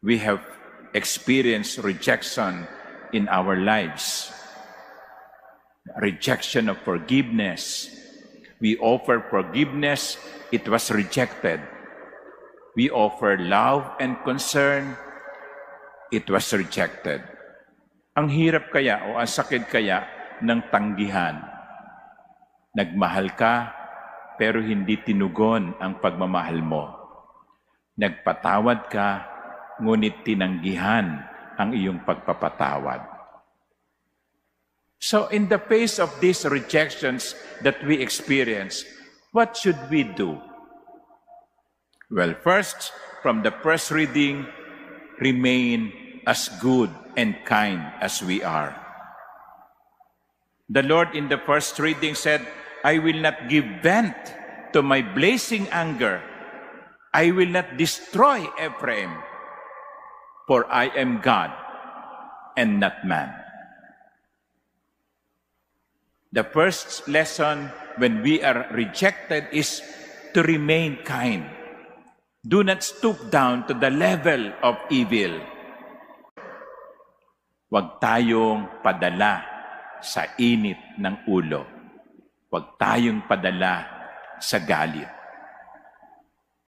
We have experienced rejection in our lives. Rejection of forgiveness. We offer forgiveness, it was rejected. We offer love and concern, it was rejected. Ang hirap kaya o ang sakit kaya ng tanggihan. Nagmahal ka, pero hindi tinugon ang pagmamahal mo. Nagpatawad ka, ngunit tinanggihan ang iyong pagpapatawad. So in the face of these rejections that we experience, what should we do? Well, first, from the first reading, remain as good and kind as we are. The Lord in the first reading said, I will not give vent to my blazing anger. I will not destroy Ephraim, for I am God and not man. The first lesson when we are rejected is to remain kind. Do not stoop down to the level of evil. Huwag tayong padala sa init ng ulo. Huwag tayong padala sa galit.